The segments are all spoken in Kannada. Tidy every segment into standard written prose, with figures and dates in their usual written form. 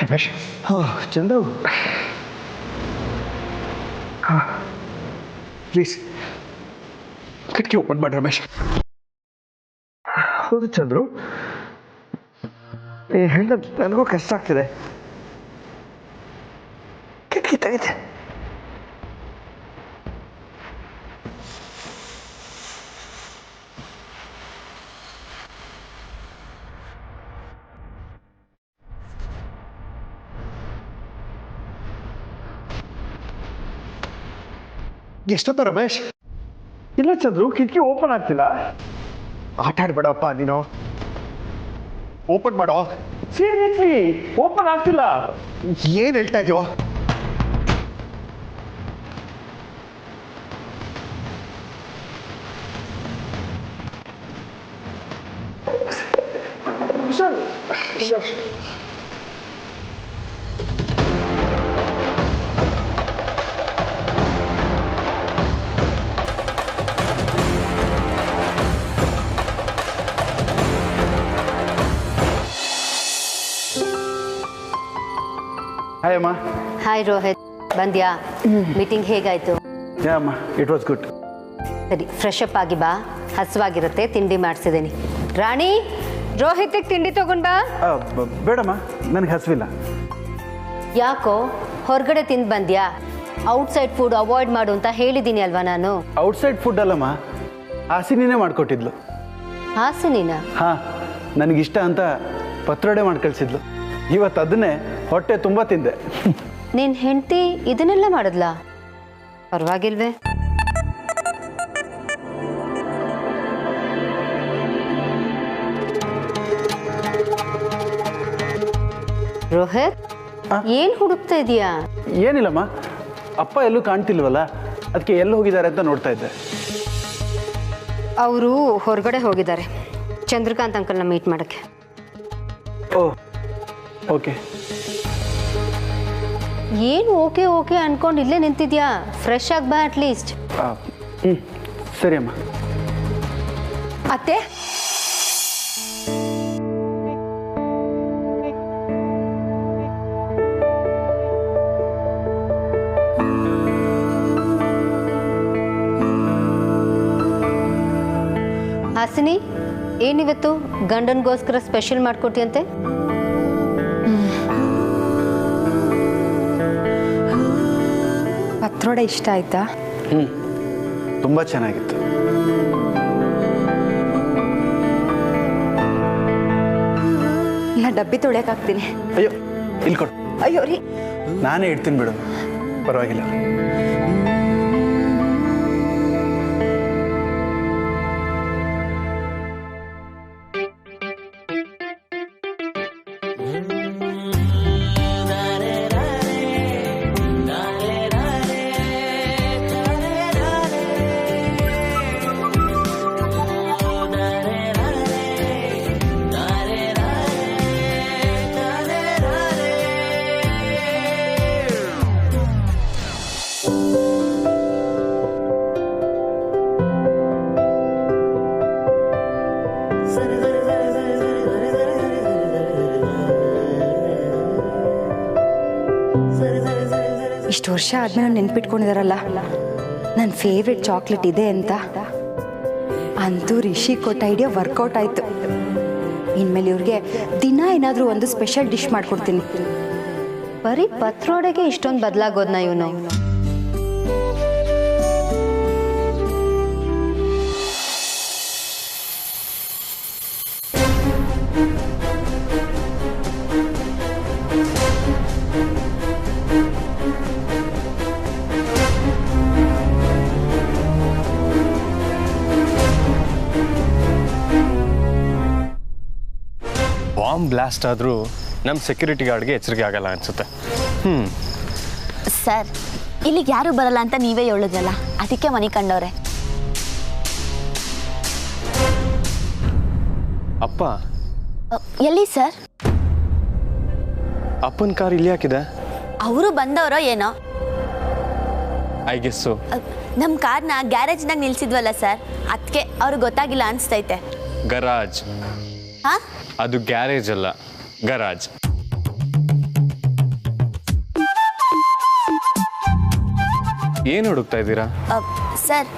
ರಮೇಶ್ ಚಂದು ಪ್ಲೀಸ್ ಕಿಟಕಿ ಓಪನ್ ಮಾಡಿ ರಮೇಶ್. ಹೌದು ಚಂದ್ರು, ಹೇಳ ನನಗೂ ಕಷ್ಟ ಆಗ್ತಿದೆ. ಕಿಟಕಿ ತೆಗಿದೆ. ಎಷ್ಟೊತ್ತ ರಮೇಶ್? ಇಲ್ಲ ಚಂದ್ರು, ಕಿಟಕಿ ಓಪನ್ ಆಗ್ತಿಲ್ಲ. ಆಟ ಆಡ್ಬೇಡಪ್ಪ ನೀನು. ಓಪನ್ ಮಾಡೋ. ಸೀರಿಯಸ್ಲಿ ಓಪನ್ ಆಗ್ತಿಲ್ಲ. ಏನ್ ಹೇಳ್ತಾ ಇದೀವೋ? ಹಾಯ್ ಅಮ್ಮ. ಹಾಯ್ ರೋಹಿತ್, ಬಂದ್ಯಾ? ಮೀಟಿಂಗ್ ಹೇಗಾಯ್ತು? ಯಾ ಅಮ್ಮ, ಇಟ್ ವಾಸ್ ಗುಡ್. ಸರಿ, ಫ್ರೆಶ್ ಅಪ್ ಆಗಿ ಬಾ, ಹಸುವಾಗಿರುತ್ತೆ, ತಿಂಡಿ ಮಾಡಿಸಿದ್ದೀನಿ. ರಾಣಿ, ರೋಹಿತಿಗೆ ತಿಂಡಿ ತಗೊಂಡ್ ಬಾ. ಬೇಡಮ್ಮ, ನನಗೆ ಹಸಿವಿಲ್ಲ. ಯಾಕೋ ಹೊರಗಡೆ ತಿಂದು ಬಂದ್ಯಾ? ಔಟ್ಸೈಡ್ ಫುಡ್ ಅವಾಯ್ಡ್ ಮಾಡು ಅಂತ ಹೇಳಿದ್ದೀನಿ ಅಲ್ವಾ ನಾನು? ಔಟ್ಸೈಡ್ ಫುಡ್ ಅಲ್ಲಮ್ಮ, ಹಾಸಿನಿನೇ ಮಾಡಿಕೊಟ್ಟಿದ್ಲು. ಹಾಸಿನಿನ? ಹಾಂ, ನನಗಿಷ್ಟ ಅಂತ ಪತ್ರೊಡೆ ಮಾಡಿ ಕಳಿಸಿದ್ಲು. ಇವತ್ತು ಅದನ್ನೇ ಹೊಟ್ಟೆ ತುಂಬ ತಿಂದೆ. ನಿನ್ನ ಹೆಂಡತಿ ಇದನ್ನೆಲ್ಲ ಮಾಡಿದ್ಲಾ? ಪರವಾಗಿಲ್ವೇ? ರೋಹಿತ್, ಏನ್ ಹುಡುಕ್ತಾ ಇದೀಯಾ? ಏನಿಲ್ಲಮ್ಮ, ಅಪ್ಪ ಎಲ್ಲೂ ಕಾಣ್ತಿಲ್ವಲ್ಲ, ಅದಕ್ಕೆ ಎಲ್ಲಿ ಹೋಗಿದ್ದಾರೆ ಅಂತ ನೋಡ್ತಾ ಇದ್ದೆ. ಅವರು ಹೊರಗಡೆ ಹೋಗಿದ್ದಾರೆ, ಚಂದ್ರಕಾಂತ್ ಅಂಕಲ್ನ ಮೀಟ್ ಮಾಡಕ್ಕೆ. ಓ ಓಕೆ. ಏನು ಓಕೆ ಓಕೆ ಅನ್ಕೊಂಡು ಇಲ್ಲೇ ನಿಂತಿದ್ಯಾ? ಫ್ರೆಶ್ ಆಗಿ ಬಾ ಅಟ್ಲೀಸ್ಟ್. ಸರಿ ಅಮ್ಮ. ಅತ್ತೆ, ಹಾಸಿನಿ, ಏನಿವತ್ತು ಗಂಡನ್ಗೋಸ್ಕರ ಸ್ಪೆಷಲ್ ಮಾಡ್ಕೊಟ್ಟಿಯಂತೆ? ಪತ್ರೊಡೆ ಇಷ್ಟ ಆಯ್ತಾ? ತುಂಬ ಚೆನ್ನಾಗಿತ್ತು. ನಾ ಡಬ್ಬಿ ತೊಳೆಯೋಕ್ಕಾಗ್ತೀನಿ. ಅಯ್ಯೋ, ಇಲ್ಲಿ ಕೊಡು. ಅಯ್ಯೋ ರೀ, ನಾನೇ ಇಡ್ತೀನಿ ಬಿಡು, ಪರವಾಗಿಲ್ಲ. ಇಷ್ಟು ವರ್ಷ ಆದ್ಮೇಲೆ ನೆನ್ಪಿಟ್ಕೊಂಡಿದಾರಲ್ಲ ನನ್ನ ಫೇವ್ರೆಟ್ ಚಾಕ್ಲೇಟ್ ಇದೆ ಅಂತ. ಅಂತೂ ರಿಷಿ ಕೊಟ್ಟ ಐಡಿಯಾ ವರ್ಕೌಟ್ ಆಯ್ತು. ಇನ್ಮೇಲೆ ಇವ್ರಿಗೆ ದಿನ ಏನಾದರೂ ಒಂದು ಸ್ಪೆಷಲ್ ಡಿಶ್ ಮಾಡ್ಕೊಡ್ತೀನಿ. ಬರೀ ಪತ್ರೊಡೆಗೆ ಇಷ್ಟೊಂದು ಬದಲಾಗೋದ್ನ ಇವನು? ಬಾಂಬ್ ಬ್ಲಾಸ್ಟ್ ಆದರೂ ನಮ್ಮ ಸೆಕ್ಯೂರಿಟಿ ಗಾರ್ಡ್ಗೆ ಎಚ್ಚರಿಕೆ ಆಗಲ್ಲ ಅನ್ಸುತ್ತೆ. ಸರ್, ಇಲ್ಲಿಗೆ ಯಾರು ಬರಲ್ಲ ಅಂತ ನೀವೇ ಹೇಳಿದ್ರಲ್ಲ, ಅದಕ್ಕೆ ಮನೆ ಕಂಡವ್ರೆ. ಅಪ್ಪ ಎಲ್ಲಿ ಸರ್? ಅಪ್ಪನ ಕಾರ್ ಇಲ್ಲಿ ಹಾಕಿದೆ. ಅವರು ಬಂದವರೋ ಏನೋ. I guess. ನಮ್ಮ ಕಾರ್ನ ಗ್ಯಾರೇಜ್ನಾಗ ನಿಲ್ಸಿದ್ವಲ್ಲ ಸರ್, ಅದಕ್ಕೆ ಅವ್ರಿಗೆ ಗೊತ್ತಾಗಿಲ್ಲ ಅನಿಸ್ತೈತೆ. ಗರಾಜ್. ಹಾ, ಅದು ಗ್ಯಾರೇಜ್ ಅಲ್ಲ, ಗರಾಜ್. ಏನು ಹುಡುಕ್ತಾ ಇದ್ದೀರಾ? ಸರ್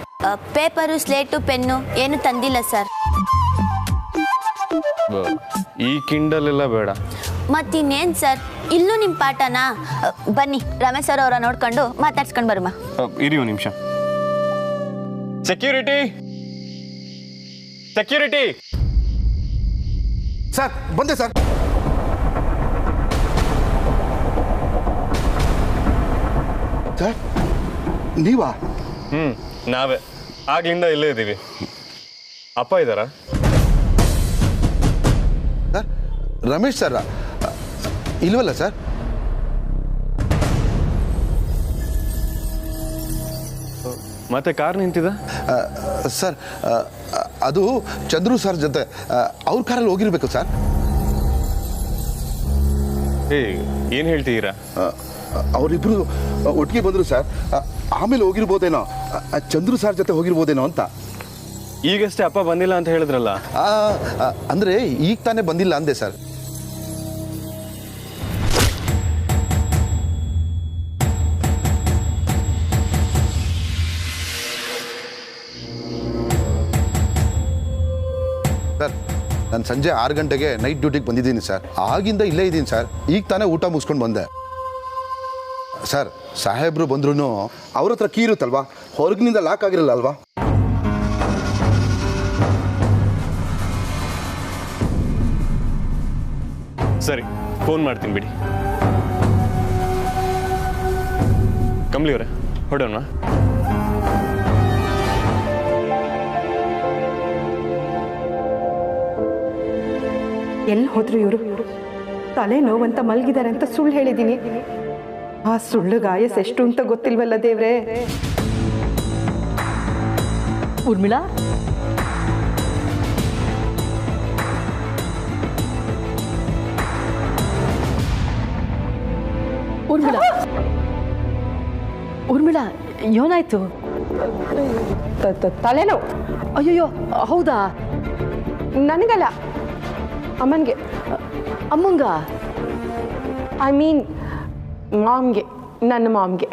ಪೇಪರು ಸ್ಲೇಟು ಪೆನ್ನು ಏನು ತಂದಿಲ್ಲ ಸರ್. ಈ ಕಿಂಡಲ್ ಎಲ್ಲ ಬೇಡ. ಮತ್ತಿನ್ನೇನು ಸರ್, ಇಲ್ಲೂ ನಿಮ್ಮ ಪಾಠನಾ? ಬನ್ನಿ ರಮೇಶ್ ಸರ್ ಅವರ ನೋಡ್ಕೊಂಡು ಮಾತಾಡ್ಸ್ಕೊಂಡು ಬರುಮ. ಇರಿ ಒಂದು ನಿಮಿಷ. Security security. ಸರ್ ಬಂದೆ ಸರ್. ಸರ್ ನೀವಾ? ನಾವೇ ಆಗ್ಲಿಂದ ಇಲ್ಲೇ ಇದ್ದೀವಿ. ಅಪ್ಪ ಇದ್ದಾರಾ? ಸರ್ ರಮೇಶ್ ಸರ್ ಇಲ್ವಲ್ಲ ಸರ್? ಮತ್ತೆ ಕಾರ್ ನಿಂತಿದೆ. ಸರ್ ಅದು ಚಂದ್ರು ಸರ್ ಜೊತೆ ಅವ್ರ ಕಾರಲ್ಲಿ ಹೋಗಿರ್ಬೇಕು ಸರ್. ಏನು ಹೇಳ್ತೀರಾ? ಅವರಿಬ್ರು ಒಟ್ಟಿಗೆ ಬಂದರು ಸರ್. ಆಮೇಲೆ ಹೋಗಿರ್ಬೋದೇನೋ, ಚಂದ್ರು ಸರ್ ಜೊತೆ ಹೋಗಿರ್ಬೋದೇನೋ ಅಂತ. ಈಗಷ್ಟೇ ಅಪ್ಪ ಬಂದಿಲ್ಲ ಅಂತ ಹೇಳಿದ್ರಲ್ಲ. ಅಂದರೆ ಈಗ ತಾನೇ ಬಂದಿಲ್ಲ ಅಂದೆ ಸರ್. ಸರ್ ನಾನು ಸಂಜೆ 6 ಗಂಟೆಗೆ ನೈಟ್ ಡ್ಯೂಟಿಗೆ ಬಂದಿದ್ದೀನಿ ಸರ್. ಆಗಿಂದ ಇಲ್ಲೇ ಇದ್ದೀನಿ ಸರ್. ಈಗ ತಾನೇ ಊಟ ಮುಗಿಸ್ಕೊಂಡು ಬಂದೆ ಸರ್. ಸಾಹೇಬ್ರು ಬಂದ್ರೂ ಅವ್ರ ಹತ್ರ ಕೀ ಇರುತ್ತಲ್ವಾ, ಹೊರಗಿನಿಂದ ಲಾಕ್ ಆಗಿರಲ್ಲ ಅಲ್ವಾ? ಸರಿ, ಫೋನ್ ಮಾಡ್ತೀನಿ ಬಿಡಿ. ಕಂಬ್ಲಿ ಅವರೇ ಹೊಡೋಣ. ಎಲ್ಲಿ ಹೋದ್ರು ಇವರು? ತಲೆ ನೋವಂತ ಮಲಗಿದ್ದಾರೆ ಅಂತ ಸುಳ್ಳು ಹೇಳಿದ್ದೀನಿ. ಆ ಸುಳ್ಳು ಗಾಯಸ್ ಎಷ್ಟು ಅಂತ ಗೊತ್ತಿಲ್ವಲ್ಲ ದೇವ್ರೆ. ಊರ್ಮಿಳಾ, ಊರ್ಮಿಳಾ, ಊರ್ಮಿಳಾ, ಏನಾಯ್ತು? ತಲೆನೋವು. ಅಯ್ಯಯ್ಯೋ, ಹೌದಾ? ನನಗಲ್ಲ, ಅಮ್ಮನಿಗೆ. ಅಮ್ಮಂಗ? ಐ ಮೀನ್ ಮಾಮ್ಗೆ, ನನ್ನ ಮಾಮ್ಗೆ.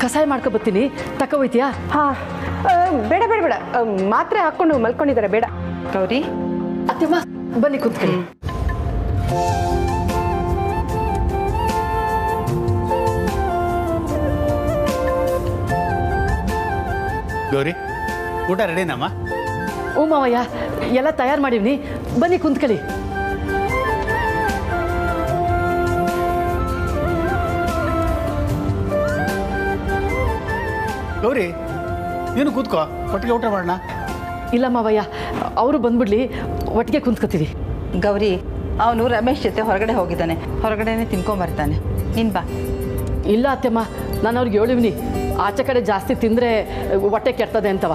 ಕಸಾಯ ಮಾಡ್ಕೊಬತ್ತೀನಿ, ತಕೋಯ್ತೀಯಾ? ಹಾಂ, ಬೇಡ ಬೇಡ ಬೇಡ, ಮಾತ್ರೆ ಹಾಕ್ಕೊಂಡು ಮಲ್ಕೊಂಡಿದ್ದಾರೆ, ಬೇಡ. ಗೌರಿ ಅತ್ತೆಮ್ಮ ಬನ್ನಿ ಕುತ್ಕೊಳ್ಳಿ. ಗೌರಿ ಊಟ ರೆಡಿನಮ್ಮ? ಹ್ಞೂ ಮಾವಯ್ಯ, ಎಲ್ಲ ತಯಾರು ಮಾಡೀನಿ, ಬನ್ನಿ ಕುಂತ್ಕೊಳ್ಳಿ. ಗೌರಿ ನೀನು ಕೂತ್ಕೋ, ಒಟ್ಟಿಗೆ ಊಟ ಮಾಡೋಣ. ಇಲ್ಲ ಮಾವಯ್ಯ, ಅವರು ಬಂದ್ಬಿಡ್ಲಿ, ಒಟ್ಟಿಗೆ ಕುಂತ್ಕೋತೀವಿ. ಗೌರಿ, ಅವನು ರಮೇಶ್ ಜೊತೆ ಹೊರಗಡೆ ಹೋಗಿದ್ದಾನೆ, ಹೊರಗಡೆನೇ ತಿನ್ಕೊಂಬರ್ತಾನೆ. ನೀನು ಬಾ. ಇಲ್ಲ ಅತ್ತೆಮ್ಮ, ನಾನು ಅವ್ರಿಗೆ ಹೇಳಿವ್ನಿ, ಆಚೆ ಕಡೆ ಜಾಸ್ತಿ ತಿಂದರೆ ಹೊಟ್ಟೆ ಕೆಡ್ತದೆ ಅಂತವ.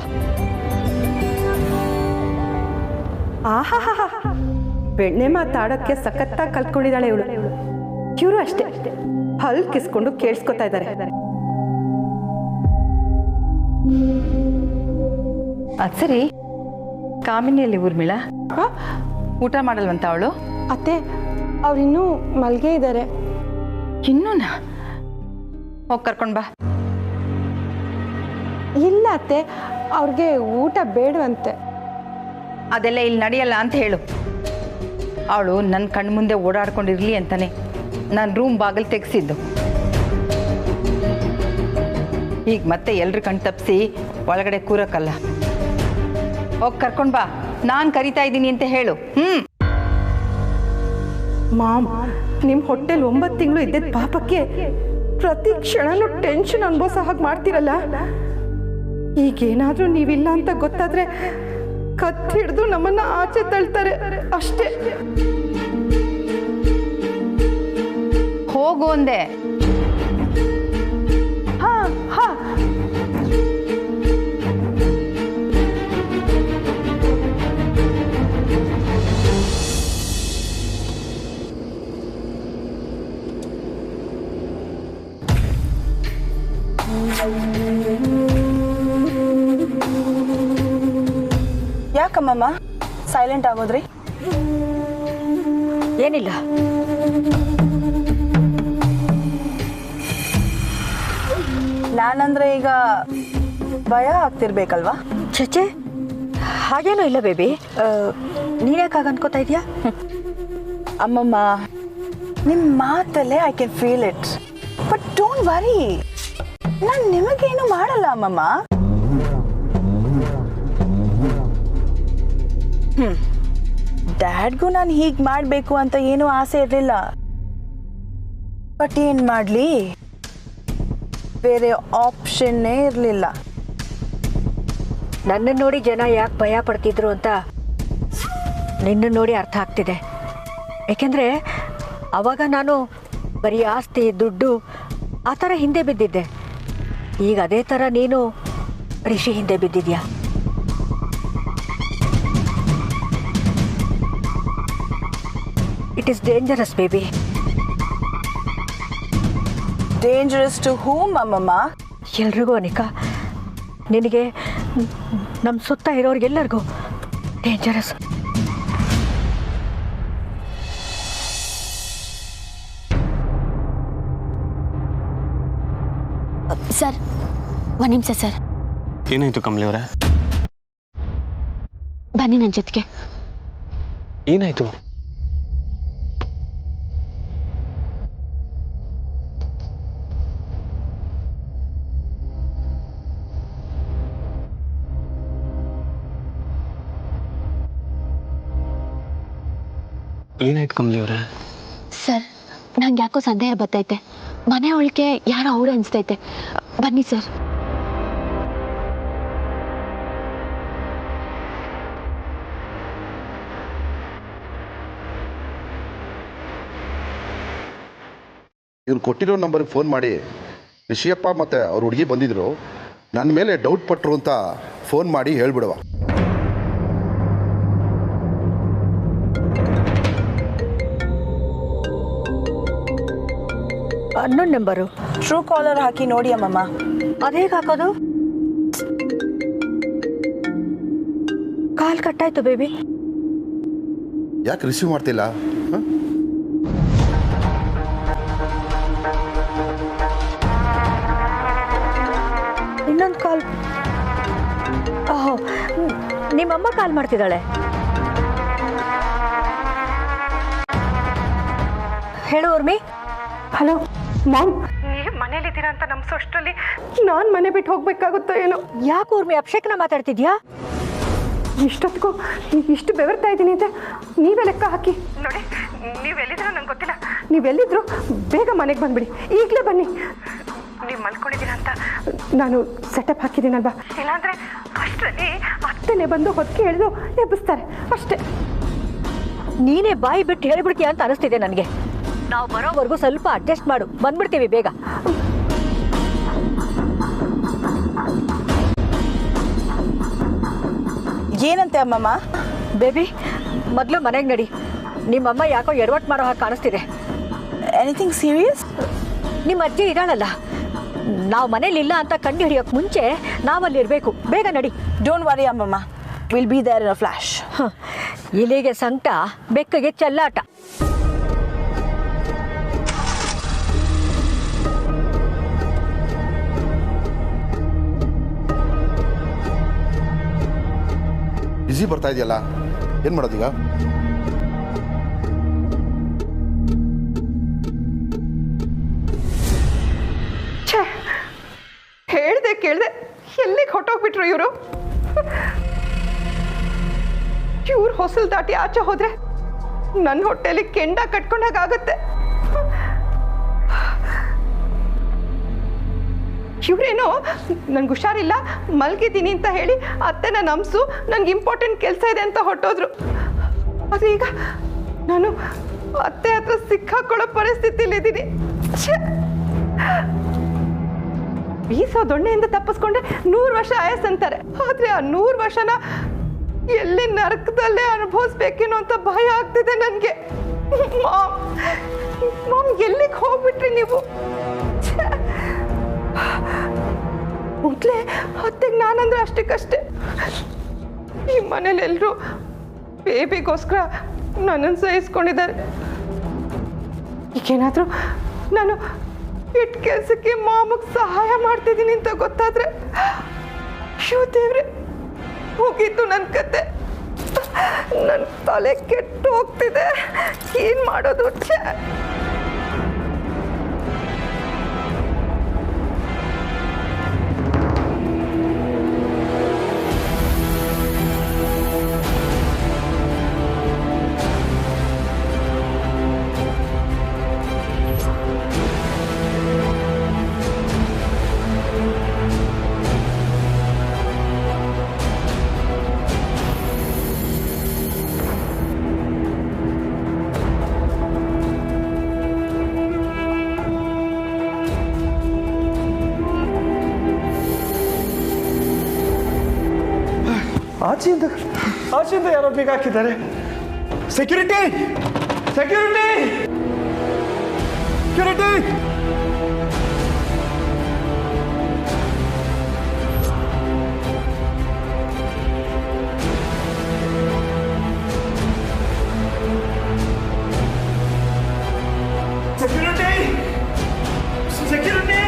ಆಹಾ, ಬೆಣ್ಣೆ ಮಾತಾಡೋಕ್ಕೆ ಸಖತ್ತಾಗಿ ಕಲ್ತ್ಕೊಂಡಿದ್ದಾಳೆ ಇವಳು. ಇವರು ಅಷ್ಟೇ ಹಲ್ ಕಿಸ್ಕೊಂಡು ಕೇಳಿಸ್ಕೊತಾ ಇದ್ದಾರೆ. ಅದು ಸರಿ, ಕಾಮಿನಿಯಲ್ಲಿ ಊರ್ಮಿಳಾ ಊಟ ಮಾಡಲ್ವಂತ ಅವಳು? ಅತ್ತೆ, ಅವ್ರಿನ್ನೂ ಮಲ್ಗೆ ಇದ್ದಾರೆ. ಇನ್ನೂನಾ? ಹೋಗಿ ಕರ್ಕೊಂಡು ಬಾ. ಇಲ್ಲ ಅತ್ತೆ, ಅವ್ರಿಗೆ ಊಟ ಬೇಡವಂತೆ. ಅದೆಲ್ಲ ಇಲ್ಲಿ ನಡೆಯಲ್ಲ ಅಂತ ಹೇಳು. ಅವಳು ನನ್ನ ಕಣ್ಣು ಮುಂದೆ ಓಡಾಡ್ಕೊಂಡಿರ್ಲಿ ಅಂತಾನೆ ನಾನು ರೂಮ್ ಬಾಗಿಲು ತೆಗೆಸಿದ್ದು. ಈಗ ಮತ್ತೆ ಎಲ್ರ ಕಣ್ ತಪ್ಪಿಸಿ ಒಳಗಡೆ ಕೂರಕ್ಕಲ್ಲ. ಹೋಗಿ ಕರ್ಕೊಂಡು ಬಾ, ನಾನು ಕರಿತಾ ಇದ್ದೀನಿ ಅಂತ ಹೇಳು. ಮಾಮ್, ನಿಮ್ಮ ಹೊಟ್ಟೆಲ್ 9 ತಿಂಗಳು ಇದ್ದಿದ್ದ ಪಾಪಕ್ಕೆ ಪ್ರತಿ ಕ್ಷಣನೂ ಟೆನ್ಷನ್ ಅನ್ಭವಿಸೋ ಹಾಗೆ ಮಾಡ್ತಿರಲ್ಲ. ಈಗೇನಾದ್ರೂ ನೀವಿಲ್ಲ ಅಂತ ಗೊತ್ತಾದ್ರೆ ಕತ್ತಿ ಹಿಡಿದು ನಮ್ಮನ್ನ ಆಚೆ ತಳ್ತಾರೆ ಅಷ್ಟೇ. ಹೋಗು ಅಂದೆ. ಹಾ ಹಾ, ಯಾಕಮ್ಮಮ್ಮ ಸೈಲೆಂಟ್ ಆಗೋದ್ರಿ? ಏನಿಲ್ಲ, ನಾನಂದ್ರೆ ಈಗ ಭಯ ಆಗ್ತಿರ್ಬೇಕಲ್ವಾ? ಚಚೆ ಹಾಗೇನೂ ಇಲ್ಲ ಬೇಬಿ. ನೀನ್ಯಾಕಾಗ ಅನ್ಕೋತಾ ಇದೆಯಾ? ಅಮ್ಮಮ್ಮ, ನಿಮ್ಮ ಮಾತಲ್ಲೇ I can feel it. But don't worry, ನಾನು ನಿಮಗೇನು ಮಾಡಲ್ಲ ಅಮ್ಮಮ್ಮ. ಡ್ಯಾಡ್ಗೂ ನಾನು ಹೀಗೆ ಮಾಡಬೇಕು ಅಂತ ಏನೂ ಆಸೆ ಇರಲಿಲ್ಲ. ಬಟ್ ಏನು ಮಾಡಲಿ, ಬೇರೆ ಆಪ್ಷನ್ನೇ ಇರಲಿಲ್ಲ. ನನ್ನ ನೋಡಿ ಜನ ಯಾಕೆ ಭಯ ಪಡ್ತಿದ್ರು ಅಂತ ನಿನ್ನ ನೋಡಿ ಅರ್ಥ ಆಗ್ತಿದೆ. ಏಕೆಂದರೆ ಅವಾಗ ನಾನು ಬರೀ ಆಸ್ತಿ ದುಡ್ಡು ಆ ಥರ ಹಿಂದೆ ಬಿದ್ದಿದ್ದೆ. ಈಗ ಅದೇ ಥರ ನೀನು ರಿಷಿ ಹಿಂದೆ ಬಿದ್ದಿದ್ಯಾ. It is dangerous baby. Dangerous to whom ಅಮ್ಮಮ್ಮ? ಎಲ್ರಿಗೂ ಅನಿಕಾ, ನಿನಗೆ ನಮ್ಮ ಸುತ್ತ ಇರೋರಿಗೆಲ್ಲರಿಗೂ ಡೇಂಜರಸ್. ಸರ್, ಒಂದು ನಿಮಿಷ ಸರ್. ಏನಾಯ್ತು ಕಮಲಿ ಅವರೇ? ಬನ್ನಿ ನನ್ನ ಜೊತೆಗೆ. ಏನಾಯ್ತು? ಏನಾಯ್ತು ಕಮಲಿ ಅವರೇ? ಸರ್, ನಂಗೆ ಯಾಕೋ ಸಂದೇಹ ಬರ್ತೈತೆ. ಮನೆ ಒಳಗೆ ಯಾರೋ ಅವರೇ ಅನಿಸ್ತೈತೆ. ಬನ್ನಿ ಸರ್. ಇವ್ರು ಕೊಟ್ಟಿರೋ ನಂಬರ್ಗೆ ಫೋನ್ ಮಾಡಿ ರಿಷಿಯಪ್ಪ ಮತ್ತು ಅವ್ರ ಹುಡುಗಿ ಬಂದಿದ್ರು, ನನ್ನ ಮೇಲೆ ಡೌಟ್ ಪಟ್ಟರು ಅಂತ ಫೋನ್ ಮಾಡಿ ಹೇಳ್ಬಿಡುವ. ಅನ್ನೊಂದು ನಂಬರು ಟ್ರೂ ಕಾಲರ್ ಹಾಕಿ ನೋಡಿ ಅಮ್ಮಮ್ಮ. ಅದೇಗೆ ಹಾಕೋದು? ಕಾಲ್ ಕಟ್ಟಾಯ್ತು ಬೇಬಿ. ಯಾಕೆ ರಿಸೀವ್ ಮಾಡ್ತಿಲ್ಲ? ಇನ್ನೊಂದು ಕಾಲ್. ಓಹೋ, ನಿಮ್ಮಮ್ಮ ಕಾಲ್ ಮಾಡ್ತಿದ್ದಾಳೆ. ಹೇಳು ಉರ್ಮಿ. ಹಲೋ ಮಾಮ್, ನೀವು ಮನೇಲಿದ್ದೀರಾ ಅಂತ ನಂಬಿಸೋಷ್ಟರಲ್ಲಿ ನಾನು ಮನೆ ಬಿಟ್ಟು ಹೋಗ್ಬೇಕಾಗುತ್ತೋ ಏನೋ. ಯಾಕೆ ಉರ್ಮಿ ಅಭಿಷೇಕನ ಮಾತಾಡ್ತಿದ್ಯಾ? ಇಷ್ಟೊತ್ತಿಗೂ ಇಷ್ಟು ಬೆವರ್ತಾ ಇದ್ದೀನಿ ಅಂತ ನೀವೇ ಲೆಕ್ಕ ಹಾಕಿ ನೋಡಿ. ನೀವೆಲ್ಲಿದ್ರೂ ನಂಗೆ ಗೊತ್ತಿಲ್ಲ. ನೀವೆಲ್ಲಿದ್ರು ಬೇಗ ಮನೆಗೆ ಬಂದ್ಬಿಡಿ, ಈಗಲೇ ಬನ್ನಿ. ನೀವು ಮಲ್ಕೊಂಡಿದ್ದೀರಾ ಅಂತ ನಾನು ಸೆಟಪ್ ಹಾಕಿದ್ದೀನಲ್ವಾ, ಇಲ್ಲಾಂದರೆ ಅಷ್ಟರಲ್ಲಿ ಅತ್ತನೇ ಬಂದು ಹೊತ್ತಿಗೆ ಎಳೆದು ಎಬ್ಬಿಸ್ತಾರೆ ಅಷ್ಟೇ. ನೀನೇ ಬಾಯಿ ಬಿಟ್ಟು ಹೇಳ್ಬಿಡ್ತೀಯ ಅಂತ ಅನಿಸ್ತಿದೆ ನನಗೆ. ನಾವು ಬರೋವರೆಗೂ ಸ್ವಲ್ಪ ಅಡ್ಜಸ್ಟ್ ಮಾಡು, ಬಂದ್ಬಿಡ್ತೀವಿ ಬೇಗ. ಏನಂತೆ ಅಮ್ಮಮ್ಮ? ಬೇಬಿ, ಮೊದಲು ಮನೆಗೆ ನಡಿ. ನಿಮ್ಮಮ್ಮ ಯಾಕೋ ಎಡವಟ್ಟು ಮಾಡೋ ಹಾಗೆ ಕಾಣಿಸ್ತಿದೆ. Anything serious? ನಿಮ್ಮ ಅಜ್ಜಿ ಇದ್ದಾಳಲ್ಲ, ನಾವು ಮನೇಲಿ ಇಲ್ಲ ಅಂತ ಕಂಡು ಹಿಡಿಯೋಕೆ ಮುಂಚೆ ನಾವಲ್ಲಿರಬೇಕು. ಬೇಗ ನಡಿ. ಡೋಂಟ್ ವರಿ ಅಮ್ಮಮ್ಮ, will be there in a flash. ಇಲ್ಲಿಗೆ ಸಂಕಟ, ಬೆಕ್ಕಗೆ ಚೆಲ್ಲಾಟ. ಬಿಸಿ ಬರ್ತಾ ಇದೆಯಲ್ಲ, ಏನು ಮಾಡೋದೀಗ? ಹೇಳ್ದೆ ಕೇಳ್ದೆ ಎಲ್ಲಿಗೆ ಹೊಟ್ಟೋಗ್ಬಿಟ್ರು ಇವರು. ಇವ್ರು ಹೊಸಲು ದಾಟಿ ಆಚೆ ಹೋದ್ರೆ ನನ್ನ ಹೊಟ್ಟೆಲಿ ಕೆಂಡ ಕಟ್ಕೊಂಡಾಗತ್ತೆ. ಇವರೇನೋ ನನ್ಗೆ ಹುಷಾರಿಲ್ಲ, ಮಲ್ಗಿದ್ದೀನಿ ಅಂತ ಹೇಳಿ ಅತ್ತೆನ ನಂಬಿಸು, ನನಗೆ ಇಂಪಾರ್ಟೆಂಟ್ ಕೆಲಸ ಇದೆ ಅಂತ ಹೊಟ್ಟೋದ್ರು. ಆದರೆ ಈಗ ನಾನು ಅತ್ತೆ ಹತ್ರ ಸಿಕ್ಕಾಕೊಳ್ಳೋ ಪರಿಸ್ಥಿತಿಲಿದ್ದೀನಿ. ಬೀಸೋ ದೊಣ್ಣೆಯಿಂದ ತಪ್ಪಿಸ್ಕೊಂಡ್ರೆ 100 ವರ್ಷ ಆಯಸ್ಸಂತಾರೆ. ಆದರೆ ಆ 100 ವರ್ಷನ ಎಲ್ಲಿ ನರಕದಲ್ಲೇ ಅನುಭವಿಸ್ಬೇಕೇನೋ ಅಂತ ಭಯ ಆಗ್ತಿದೆ ನನಗೆ. ಮಾಮ್, ಎಲ್ಲಿಗೆ ಹೋಗ್ಬಿಟ್ರಿ ನೀವು? ಮೊದಲೇ ಅತ್ತೆಗೆ ನಾನಂದ್ರೆ ಅಷ್ಟಕ್ಕಷ್ಟೇ. ಈ ಮನೇಲಿ ಎಲ್ಲರೂ ಬೇಬಿಗೋಸ್ಕರ ನನ್ನನ್ನು ಸಹಿಸ್ಕೊಂಡಿದ್ದಾರೆ. ಈಗೇನಾದರೂ ನಾನು ಇಟ್ ಕೆಲಸಕ್ಕೆ ಮಾಮಗ್ ಸಹಾಯ ಮಾಡ್ತಿದ್ದೀನಿ ಅಂತ ಗೊತ್ತಾದ್ರೆ ಶೋ ದೇವ್ರೆ, ಹೋಗಿತ್ತು ನನ್ನ ಕತೆ. ನನ್ನ ತಲೆ ಕೆಟ್ಟು ಹೋಗ್ತಿದೆ. ಏನ್ ಮಾಡೋದು? ಛೇ. ಆಚೆಯಿಂದ ಯಾರೋ ಬೇಗ ಹಾಕಿದ್ದಾರೆ. Security, security, security. Security, security.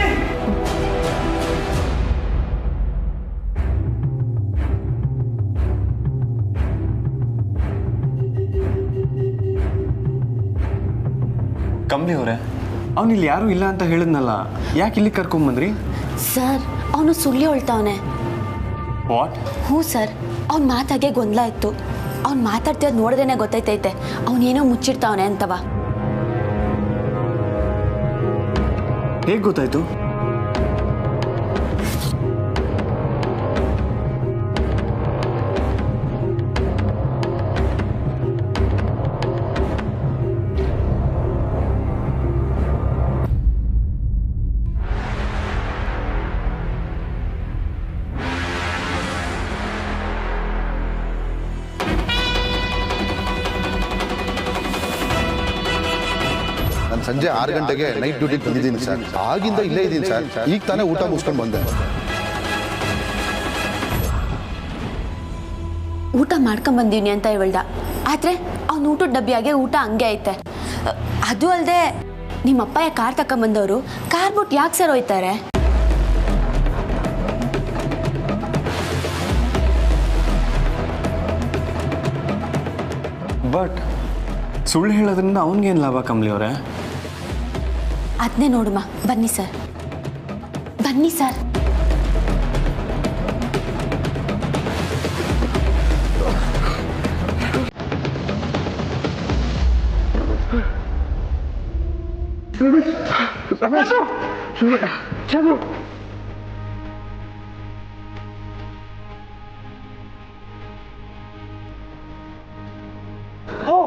ಕಂಬಳಿ ಅವರೇ, ಅವ್ನು ಇಲ್ಲಿ ಯಾರೂ ಇಲ್ಲ ಅಂತ ಹೇಳಿದ್ನಲ್ಲ, ಯಾಕೆ ಇಲ್ಲಿ ಕರ್ಕೊಂಬಂದ್ರಿ? ಸರ್, ಅವನು ಸುಳ್ಳಿ ಹೊಳ್ತಾವನೆ. ವಾಟ್? ಹ್ಞೂ ಸರ್, ಅವ್ನ ಮಾತಾಗೆ ಗೊಂದಲ ಇತ್ತು. ಅವ್ನು ಮಾತಾಡ್ತಿರೋದು ನೋಡಿದ್ರೇನೆ ಗೊತ್ತೈತೈತೆ ಅವನೇನೋ ಮುಚ್ಚಿಡ್ತಾವನೆ ಅಂತವ. ಹೇಗೆ ಗೊತ್ತಾಯ್ತು? ನಾನು ಸಂಜೆ 6 ಗಂಟೆಗೆ ನೈಟ್ ಡ್ಯೂಟಿಗೆ ಬಂದಿದ್ದೀನಿ ಸರ್. ಆಗಿಂದ ಇಲ್ಲೇ ಇದ್ದೀನಿ ಸರ್. ಈಗ ತಾನೇ ಊಟ ಮುಗಿಸ್ಕೊಂಡು ಬಂದೆ. ಊಟ ಮಾಡ್ಕೊಂಬಂದೀನಿ ಅಂತ ಹೇಳ್ದ, ಆದರೆ ಅವ್ನು ಊಟದ ಡಬ್ಬಿಯಾಗೆ ಊಟ ಹಂಗೆ ಐತೆ. ಅದು ಅಲ್ಲದೆ ನಿಮ್ಮಪ್ಪ ಕಾರ್ ತಗೊಂಬಂದವರು ಕಾರ್ ಬಿಟ್ಟು ಯಾಕೆ ಸರ್ ಹೋಯ್ತಾರೆ? ಬಟ್ ಸುಳ್ಳು ಹೇಳೋದ್ರಿಂದ ಅವನಿಗೇನು ಲಾಭ ಕಮಲಿ ಅವರೇ? ಅದನ್ನೇ ನೋಡುಮ್ಮ. ಬನ್ನಿ ಸರ್, ಬನ್ನಿ ಸರ್. Oh,